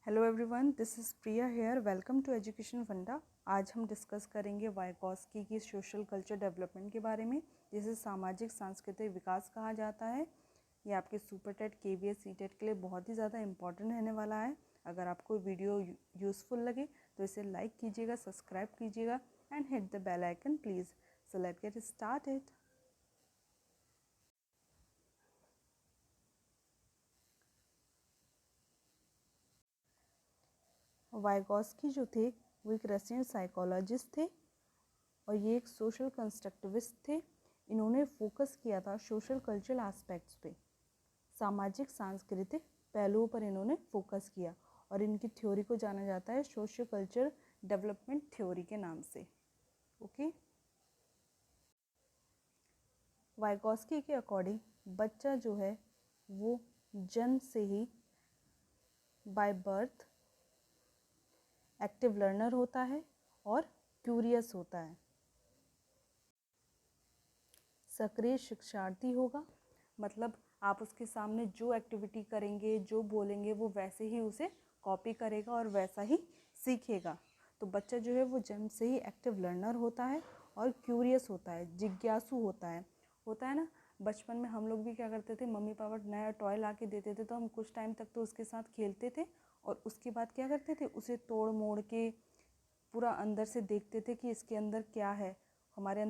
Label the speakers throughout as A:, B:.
A: Hello everyone, this is Priya here. Welcome to education Funda. आज हम discuss करेंगे वाइगॉस्की की सोशल कल्चर डेवलपमेंट के बारे में, जिसे सामाजिक सांस्कृतिक विकास कहा जाता है। ये आपके सुपर टेट, केवीएस, सीटेट के लिए बहुत ही ज़्यादा इंपॉर्टेंट रहने वाला है। अगर आपको वीडियो यूज़फुल लगे तो इसे लाइक कीजिएगा, सब्सक्राइब कीजिएगा and hit the bell icon please. So let's get started. Vygotsky जो थे वो एक रशियन साइकोलॉजिस्ट थे और ये एक सोशल कंस्ट्रक्टिविस्ट थे। इन्होंने फोकस किया था सोशल कल्चरल एस्पेक्ट्स पे, सामाजिक सांस्कृतिक पहलुओं पर इन्होंने फोकस किया और इनकी थ्योरी को जाना जाता है सोशियो कल्चर डेवलपमेंट थ्योरी के नाम से। ओके, वाइगॉस्की के अकॉर्डिंग बच्चा जो है वो जन्म से ही बाय बर्थ एक्टिव लर्नर होता है और क्यूरियस होता है। सक्रिय शिक्षार्थी होगा, मतलब आप उसके सामने जो एक्टिविटी करेंगे, जो बोलेंगे, वो वैसे ही उसे कॉपी करेगा और वैसा ही सीखेगा। तो बच्चा जो है वो जन्म से ही एक्टिव लर्नर होता है और क्यूरियस होता है, जिज्ञासु होता है ना। बचपन में हम लोग भी क्या करते थे, मम्मी पापा नया टॉय ला के देते थे तो हम कुछ टाइम तक तो उसके साथ खेलते थे और उसके बाद क्या करते थे, उसे तोड़ मोड़ के पूरा अंदर से देखते थे कि इसके अंदर क्या है। हमारे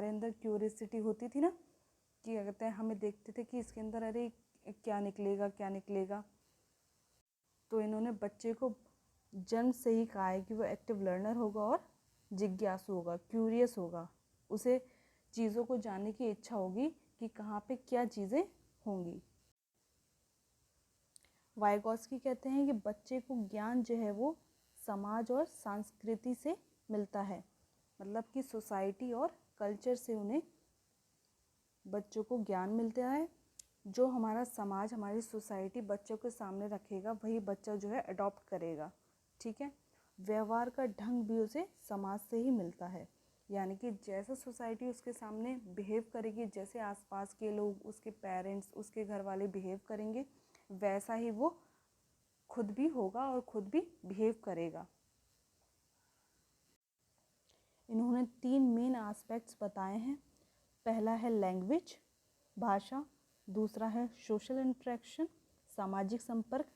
A: अंदर क्यूरियसिटी होती थी ना, कि क्या कहते हैं, हमें देखते थे कि इसके अंदर अरे क्या निकलेगा क्या निकलेगा। तो इन्होंने बच्चे को जन्म से ही कहा है कि वो एक्टिव लर्नर होगा और जिज्ञासु होगा, क्यूरियस होगा। उसे चीज़ों को जानने की इच्छा होगी कि कहाँ पे क्या चीज़ें होंगी। वाइगॉस्की कहते हैं कि बच्चे को ज्ञान जो है वो समाज और संस्कृति से मिलता है, मतलब कि सोसाइटी और कल्चर से उन्हें बच्चों को ज्ञान मिलता है। जो हमारा समाज, हमारी सोसाइटी बच्चों के सामने रखेगा वही बच्चा जो है अडॉप्ट करेगा। ठीक है, व्यवहार का ढंग भी उसे समाज से ही मिलता है, यानी कि जैसा सोसाइटी उसके सामने बिहेव करेगी, जैसे आसपास के लोग, उसके पेरेंट्स, उसके घर वाले बिहेव करेंगे, वैसा ही वो खुद भी होगा और खुद भी बिहेव करेगा। इन्होंने 3 मेन एस्पेक्ट्स बताए हैं। पहला है लैंग्वेज, भाषा, दूसरा है सोशल इंटरेक्शन, सामाजिक संपर्क,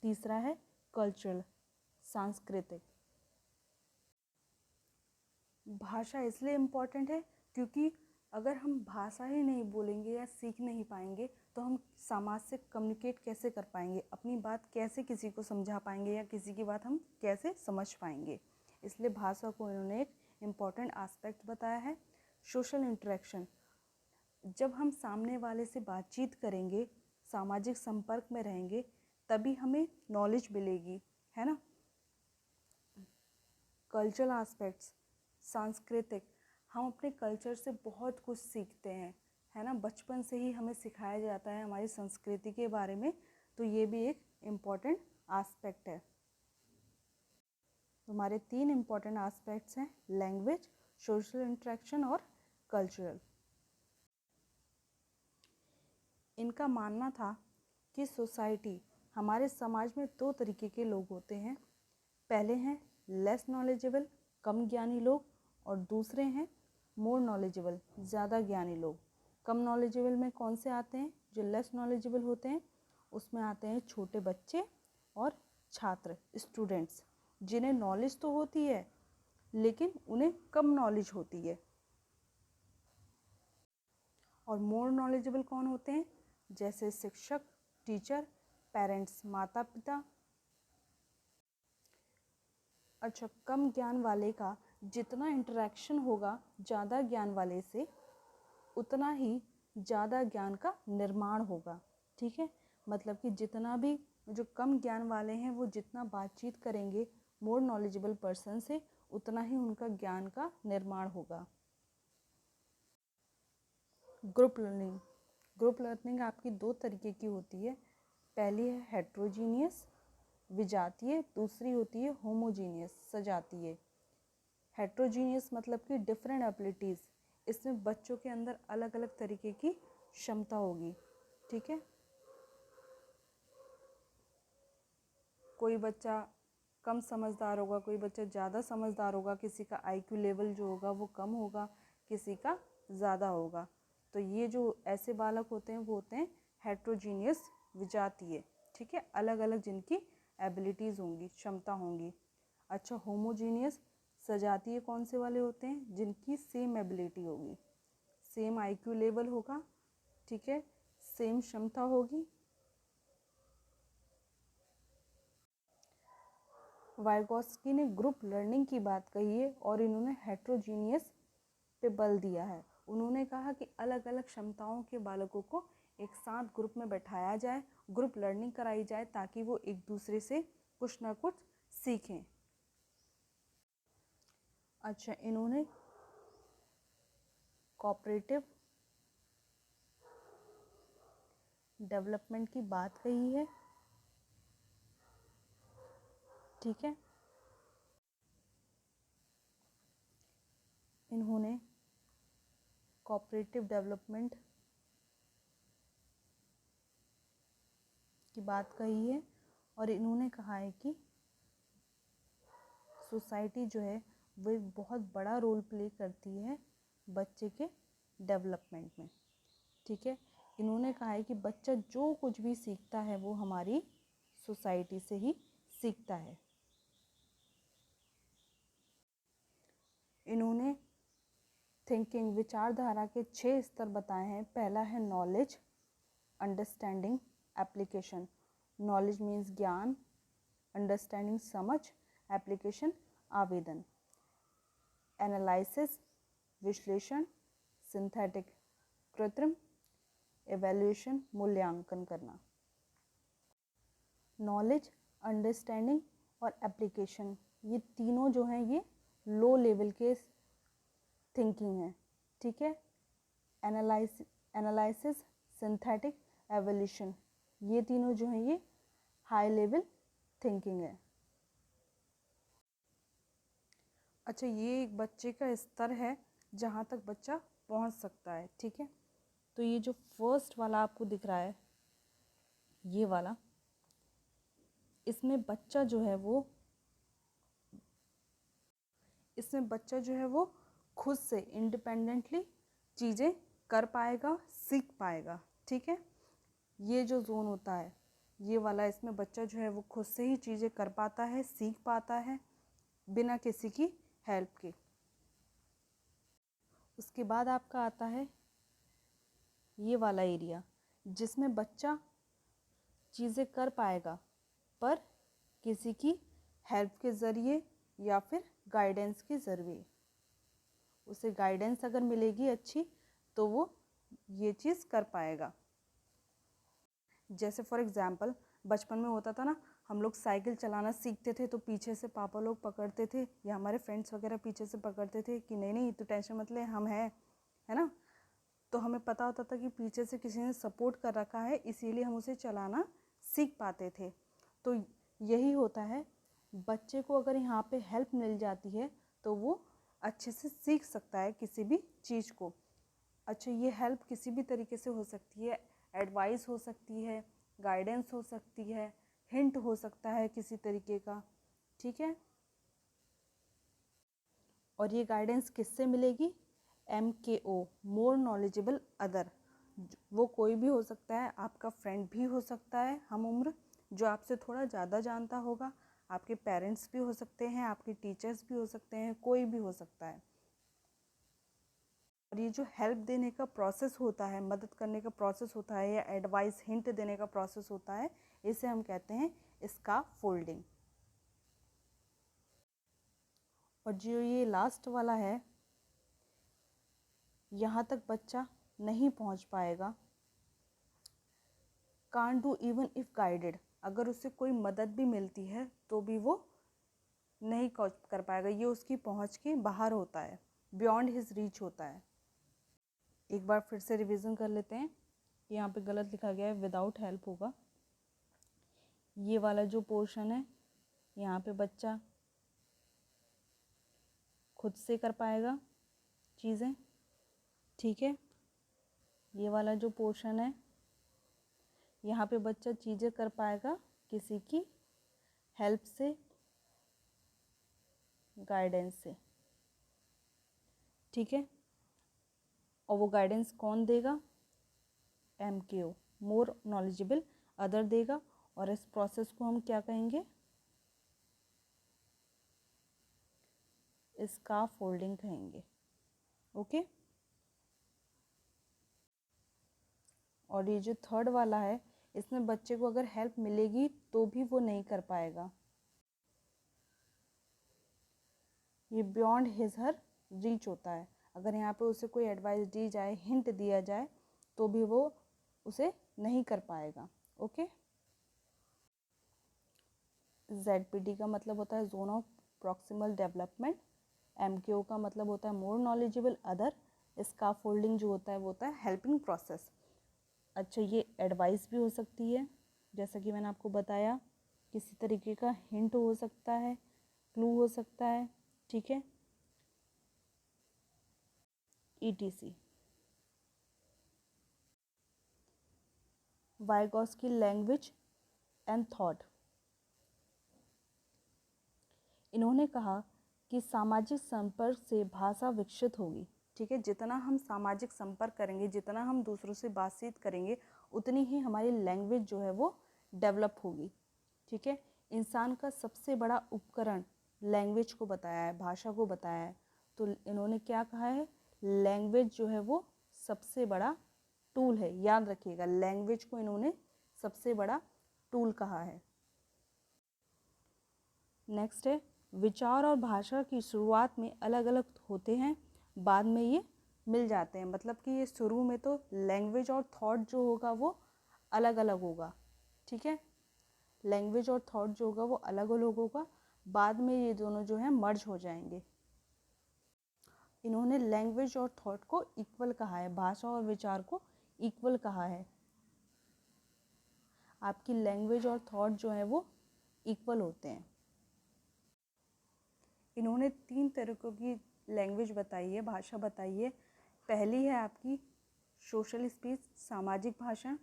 A: तीसरा है कल्चरल, सांस्कृतिक। भाषा इसलिए इम्पॉर्टेंट है क्योंकि अगर हम भाषा ही नहीं बोलेंगे या सीख नहीं पाएंगे तो हम समाज से कम्युनिकेट कैसे कर पाएंगे, अपनी बात कैसे किसी को समझा पाएंगे या किसी की बात हम कैसे समझ पाएंगे। इसलिए भाषा को इन्होंने एक इम्पॉर्टेंट एस्पेक्ट बताया है। सोशल इंटरेक्शन, जब हम सामने वाले से बातचीत करेंगे, सामाजिक संपर्क में रहेंगे, तभी हमें नॉलेज मिलेगी, है ना। कल्चरल एस्पेक्ट्स, सांस्कृतिक, हम अपने कल्चर से बहुत कुछ सीखते हैं, है ना। बचपन से ही हमें सिखाया जाता है हमारी संस्कृति के बारे में, तो ये भी एक इम्पॉर्टेंट एस्पेक्ट है। तो हमारे 3 इम्पॉर्टेंट एस्पेक्ट्स हैं, लैंग्वेज, सोशल इंटरेक्शन और कल्चरल। इनका मानना था कि सोसाइटी, हमारे समाज में 2 तरीके के लोग होते हैं। पहले हैं लेस नॉलेजेबल, कम ज्ञानी लोग, और दूसरे हैं मोर नॉलेजेबल, ज़्यादा ज्ञानी लोग। कम नॉलेजेबल में कौन से आते हैं? जो लेस नॉलेजेबल होते हैं उसमें आते हैं छोटे बच्चे और छात्र, स्टूडेंट्स, जिन्हें नॉलेज तो होती है लेकिन उन्हें कम नॉलेज होती है। और मोर नॉलेजेबल कौन होते हैं? जैसे शिक्षक, टीचर, पेरेंट्स, माता पिता। अच्छा, कम ज्ञान वाले का जितना इंटरेक्शन होगा ज़्यादा ज्ञान वाले से, उतना ही ज़्यादा ज्ञान का निर्माण होगा। ठीक है, मतलब कि जितना भी जो कम ज्ञान वाले हैं वो जितना बातचीत करेंगे मोर नॉलेजेबल पर्सन से, उतना ही उनका ज्ञान का निर्माण होगा। ग्रुप लर्निंग, ग्रुप लर्निंग आपकी 2 तरीके की होती है। पहली है हेट्रोजीनियस, विजातीय, दूसरी होती है होमोजीनियस, सजातीय। हेट्रोजीनियस मतलब कि डिफरेंट एबिलिटीज़, इसमें बच्चों के अंदर अलग अलग तरीके की क्षमता होगी। ठीक है, कोई बच्चा कम समझदार होगा, कोई बच्चा ज़्यादा समझदार होगा, किसी का आईक्यू लेवल जो होगा वो कम होगा, किसी का ज़्यादा होगा। तो ये जो ऐसे बालक होते हैं वो होते हैं हेट्रोजीनियस विजातीय, ठीक है, अलग अलग जिनकी एबिलिटीज़ होंगी, क्षमता होंगी। अच्छा, होमोजीनियस सजातीय कौन से वाले होते हैं? जिनकी सेम एबिलिटी होगी, सेम आईक्यू लेवल होगा, ठीक है, सेम क्षमता होगी। वाइगोत्स्की ने ग्रुप लर्निंग की बात कही है और इन्होंने हेट्रोजीनियस पे बल दिया है। उन्होंने कहा कि अलग अलग क्षमताओं के बालकों को एक साथ ग्रुप में बैठाया जाए, ग्रुप लर्निंग कराई जाए ताकि वो एक दूसरे से कुछ ना कुछ सीखें। अच्छा, इन्होंने कोऑपरेटिव डेवलपमेंट की बात कही है, ठीक है। इन्होंने कोऑपरेटिव डेवलपमेंट की बात कही है और इन्होंने कहा है कि सोसाइटी जो है वो एक बहुत बड़ा रोल प्ले करती है बच्चे के डेवलपमेंट में, ठीक है। इन्होंने कहा है कि बच्चा जो कुछ भी सीखता है वो हमारी सोसाइटी से ही सीखता है। इन्होंने थिंकिंग विचारधारा के 6 स्तर बताए हैं। पहला है knowledge, understanding, application. Knowledge means ज्ञान, अंडरस्टैंडिंग समझ, एप्लीकेशन आवेदन। एनालिसिस विश्लेषण, सिंथेटिक कृत्रिम, एवेल्यूएशन मूल्यांकन करना। नॉलेज, अंडरस्टैंडिंग और एप्लीकेशन, ये तीनों जो हैं ये लो लेवल के थिंकिंग है, ठीक है। एनालिसिस, सिंथेटिक, एवोल्यूशन, ये तीनों जो हैं ये हाई लेवल थिंकिंग है। अच्छा, ये एक बच्चे का स्तर है जहाँ तक बच्चा पहुँच सकता है, ठीक है। तो ये जो फर्स्ट वाला आपको दिख रहा है, ये वाला, इसमें बच्चा जो है वो खुद से इंडिपेंडेंटली चीज़ें कर पाएगा, सीख पाएगा, ठीक है। ये जो जोन होता है ये वाला, इसमें बच्चा जो है वो खुद से ही चीज़ें कर पाता है, सीख पाता है बिना किसी की हेल्प के। उसके बाद आपका आता है ये वाला एरिया जिसमें बच्चा चीज़ें कर पाएगा पर किसी की हेल्प के ज़रिए या फिर गाइडेंस के ज़रिए। उसे गाइडेंस अगर मिलेगी अच्छी तो वो ये चीज़ कर पाएगा। जैसे फॉर एग्ज़ाम्पल बचपन में होता था ना, हम लोग साइकिल चलाना सीखते थे तो पीछे से पापा लोग पकड़ते थे या हमारे फ्रेंड्स वगैरह पीछे से पकड़ते थे कि नहीं नहीं तू टेंशन मत ले, हम हैं, है ना। तो हमें पता होता था कि पीछे से किसी ने सपोर्ट कर रखा है, इसीलिए हम उसे चलाना सीख पाते थे। तो यही होता है, बच्चे को अगर यहाँ पे हेल्प मिल जाती है तो वो अच्छे से सीख सकता है किसी भी चीज़ को। अच्छा, ये हेल्प किसी भी तरीके से हो सकती है, एडवाइस हो सकती है, गाइडेंस हो सकती है, हिंट हो सकता है किसी तरीके का, ठीक है। और ये गाइडेंस किससे मिलेगी? MKO, more knowledgeable other. वो कोई भी हो सकता है, आपका फ्रेंड भी हो सकता है हम उम्र, जो आपसे थोड़ा ज़्यादा जानता होगा, आपके पेरेंट्स भी हो सकते हैं, आपके टीचर्स भी हो सकते हैं, कोई भी हो सकता है। और ये जो हेल्प देने का प्रोसेस होता है, मदद करने का प्रोसेस होता है या एडवाइस हिंट देने का प्रोसेस होता है, इसे हम कहते हैं स्कैफोल्डिंग। और जो ये लास्ट वाला है, यहाँ तक बच्चा नहीं पहुँच पाएगा। Can't do even if guided, अगर उससे कोई मदद भी मिलती है तो भी वो नहीं कर पाएगा, ये उसकी पहुँच के बाहर होता है, बियॉन्ड हिज रीच होता है। एक बार फिर से रिवीजन कर लेते हैं। यहाँ पे गलत लिखा गया है, विदाउट हेल्प होगा। ये वाला जो पोर्शन है यहाँ पे बच्चा खुद से कर पाएगा चीज़ें, ठीक है। ये वाला जो पोर्शन है यहाँ पे बच्चा चीज़ें कर पाएगा किसी की हेल्प से, गाइडेंस से, ठीक है। और वो गाइडेंस कौन देगा? MKO, मोर नॉलेजेबल अदर देगा। और इस प्रोसेस को हम क्या कहेंगे? स्कैफोल्डिंग कहेंगे। ओके। और ये जो थर्ड वाला है, इसमें बच्चे को अगर हेल्प मिलेगी तो भी वो नहीं कर पाएगा, ये बियॉन्ड हिज हर रीच होता है। अगर यहाँ पे उसे कोई एडवाइस दी जाए, हिंट दिया जाए, तो भी वो उसे नहीं कर पाएगा। ओके। ZPD का मतलब होता है zone of proximal development. MKO का मतलब होता है मोर नॉलेजेबल अदर। स्कैफोल्डिंग जो होता है वो होता है हेल्पिंग प्रोसेस। अच्छा, ये एडवाइस भी हो सकती है, जैसा कि मैंने आपको बताया, किसी तरीके का हिंट हो सकता है, क्लू हो सकता है, ठीक है, ETC। Vygotsky language and thought. इन्होंने कहा कि सामाजिक संपर्क से भाषा विकसित होगी, ठीक है। जितना हम सामाजिक संपर्क करेंगे, जितना हम दूसरों से बातचीत करेंगे, उतनी ही हमारी लैंग्वेज जो है वो डेवलप होगी, ठीक है। इंसान का सबसे बड़ा उपकरण लैंग्वेज को बताया है, भाषा को बताया है। तो इन्होंने क्या कहा है? लैंग्वेज जो है वो सबसे बड़ा टूल है। याद रखिएगा, लैंग्वेज को इन्होंने सबसे बड़ा टूल कहा है। नेक्स्ट है, विचार और भाषा की शुरुआत में अलग अलग होते हैं, बाद में ये मिल जाते हैं। मतलब कि ये शुरू में तो लैंग्वेज और थॉट जो होगा वो अलग अलग होगा, ठीक है। लैंग्वेज और थॉट जो होगा वो अलग अलग होगा, बाद में ये दोनों जो है मर्ज हो जाएंगे। इन्होंने लैंग्वेज और थॉट को इक्वल कहा है, भाषा और विचार को इक्वल कहा है। आपकी लैंग्वेज और थॉट जो है वो इक्वल होते हैं। इन्होंने 3 तरीकों की लैंग्वेज बताई है, भाषा बताई है। पहली है आपकी सोशल स्पीच, सामाजिक भाषण।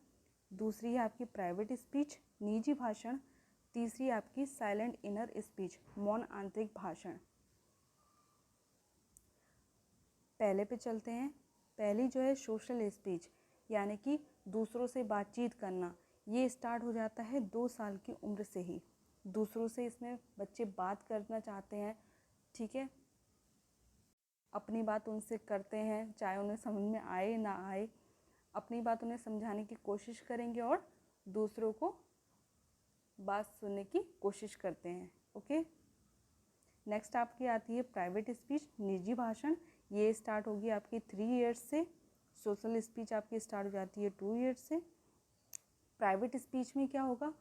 A: दूसरी है आपकी प्राइवेट स्पीच, निजी भाषण। तीसरी है आपकी साइलेंट इनर स्पीच, मौन आंतरिक भाषण। पहले पे चलते हैं। पहली जो है सोशल स्पीच, यानी कि दूसरों से बातचीत करना। ये स्टार्ट हो जाता है 2 साल की उम्र से ही। दूसरों से इसमें बच्चे बात करना चाहते हैं, ठीक है। अपनी बात उनसे करते हैं, चाहे उन्हें समझ में आए ना आए, अपनी बात उन्हें समझाने की कोशिश करेंगे और दूसरों को बात सुनने की कोशिश करते हैं। ओके। नेक्स्ट आपकी आती है प्राइवेट स्पीच, निजी भाषण। ये स्टार्ट होगी आपकी 3 ईयर्स से। सोशल स्पीच आपकी स्टार्ट हो जाती है 2 ईयर्स से। प्राइवेट स्पीच में क्या होगा?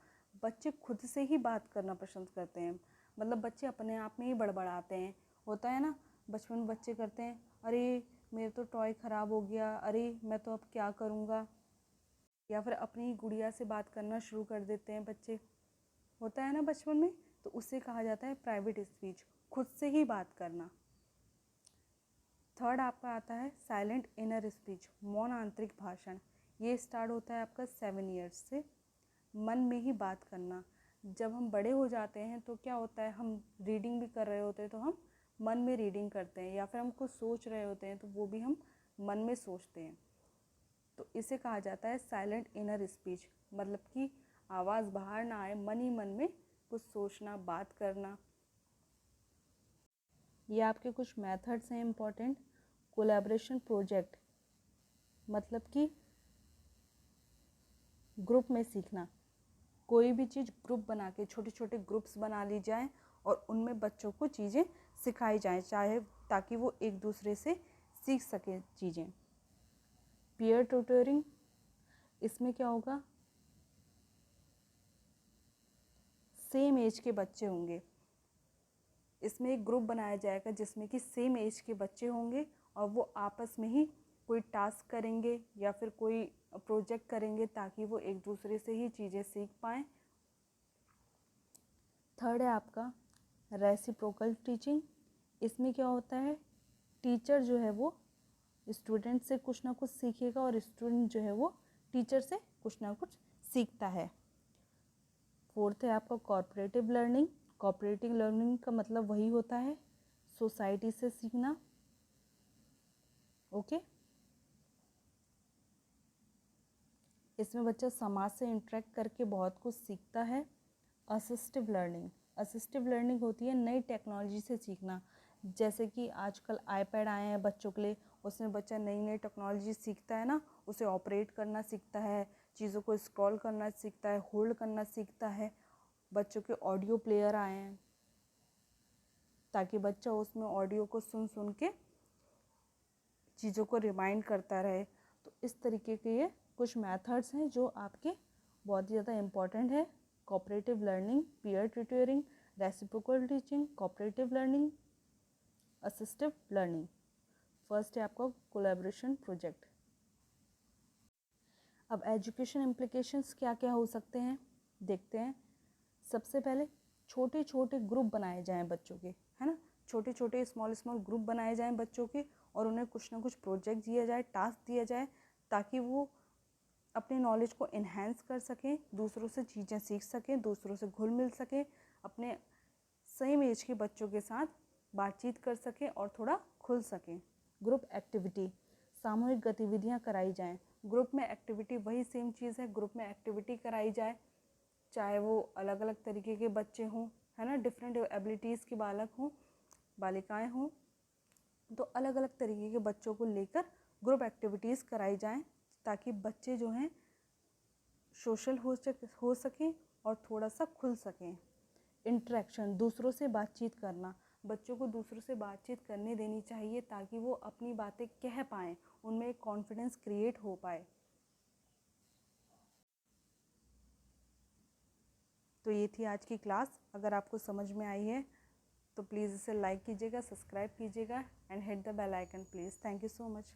A: बच्चे खुद से ही बात करना पसंद करते हैं। मतलब बच्चे अपने आप में ही बड़बड़ाते हैं। होता है ना, बचपन में बच्चे करते हैं, अरे मेरे तो टॉय ख़राब हो गया, अरे मैं तो अब क्या करूँगा। या फिर अपनी गुड़िया से बात करना शुरू कर देते हैं बच्चे। होता है ना बचपन में, तो उससे कहा जाता है प्राइवेट स्पीच, खुद से ही बात करना। थर्ड आपका आता है साइलेंट इनर स्पीच, मौन आंतरिक भाषण। ये स्टार्ट होता है आपका 7 ईयर्स से। मन में ही बात करना। जब हम बड़े हो जाते हैं तो क्या होता है, हम रीडिंग भी कर रहे होते हैं तो हम मन में रीडिंग करते हैं, या फिर हम कुछ सोच रहे होते हैं तो वो भी हम मन में सोचते हैं। तो इसे कहा जाता है साइलेंट इनर स्पीच। मतलब कि आवाज़ बाहर ना आए, मन ही मन में कुछ सोचना, बात करना। ये आपके कुछ मेथड्स हैं इम्पॉर्टेंट। कोलैबोरेशन प्रोजेक्ट, मतलब कि ग्रुप में सीखना। कोई भी चीज़ ग्रुप बना के, छोटे छोटे ग्रुप्स बना ली जाए और उनमें बच्चों को चीज़ें सिखाई जाएं, चाहे ताकि वो एक दूसरे से सीख सकें चीज़ें। पीयर ट्यूटरिंग, इसमें क्या होगा, सेम एज के बच्चे होंगे। इसमें एक ग्रुप बनाया जाएगा जिसमें कि सेम एज के बच्चे होंगे और वो आपस में ही कोई टास्क करेंगे या फिर कोई प्रोजेक्ट करेंगे ताकि वो एक दूसरे से ही चीज़ें सीख पाएँ। थर्ड है आपका रेसिप्रोकल टीचिंग। इसमें क्या होता है, टीचर जो है वो स्टूडेंट से कुछ ना कुछ सीखेगा और स्टूडेंट जो है वो टीचर से कुछ ना कुछ सीखता है। फोर्थ है आपका कॉर्पोरेटिव लर्निंग। कॉर्पोरेटिव लर्निंग का मतलब वही होता है सोसाइटी से सीखना। ओके, इसमें बच्चा समाज से इंटरेक्ट करके बहुत कुछ सीखता है। असिस्टिव लर्निंग, असिस्टिव लर्निंग होती है नई टेक्नोलॉजी से सीखना। जैसे कि आजकल आईपैड आए हैं बच्चों के लिए, उसमें बच्चा नई नई टेक्नोलॉजी सीखता है ना, उसे ऑपरेट करना सीखता है, चीज़ों को स्क्रॉल करना सीखता है, होल्ड करना सीखता है। बच्चों के ऑडियो प्लेयर आए हैं ताकि बच्चा उसमें ऑडियो को सुन सुन के चीज़ों को रिमाइंड करता रहे। तो इस तरीके के ये कुछ मेथड्स हैं जो आपके बहुत ही ज़्यादा इम्पॉर्टेंट है। Cooperative learning, peer tutoring, reciprocal teaching, cooperative learning, assistive learning. First है आपका कोलैबोरेशन प्रोजेक्ट। अब एजुकेशन इम्प्लीकेशंस क्या क्या हो सकते हैं देखते हैं। सबसे पहले छोटे छोटे ग्रुप बनाए जाएं बच्चों के, है ना, छोटे छोटे स्मॉल ग्रुप बनाए जाएं बच्चों के, और उन्हें कुछ ना कुछ प्रोजेक्ट दिया जाए, टास्क दिया जाए, ताकि वो अपने नॉलेज को इन्हेंस कर सकें, दूसरों से चीज़ें सीख सकें, दूसरों से घुल मिल सकें, अपने सेम एज के बच्चों के साथ बातचीत कर सकें और थोड़ा खुल सकें। ग्रुप एक्टिविटी, सामूहिक गतिविधियां कराई जाएं। ग्रुप में एक्टिविटी वही सेम चीज़ है, ग्रुप में एक्टिविटी कराई जाए, चाहे वो अलग अलग तरीके के बच्चे हों, है ना, डिफरेंट एबिलिटीज़ के बालक हों, बालिकाएं हों, तो अलग अलग तरीके के बच्चों को लेकर ग्रुप एक्टिविटीज़ कराई जाएं, ताकि बच्चे जो हैं सोशल हो सकें और थोड़ा सा खुल सकें। इंटरेक्शन, दूसरों से बातचीत करना, बच्चों को दूसरों से बातचीत करने देनी चाहिए ताकि वो अपनी बातें कह पाएँ, उनमें एक कॉन्फिडेंस क्रिएट हो पाए। तो ये थी आज की क्लास। अगर आपको समझ में आई है तो प्लीज़ इसे लाइक कीजिएगा, सब्सक्राइब कीजिएगा and hit the bell icon please. Thank you so much.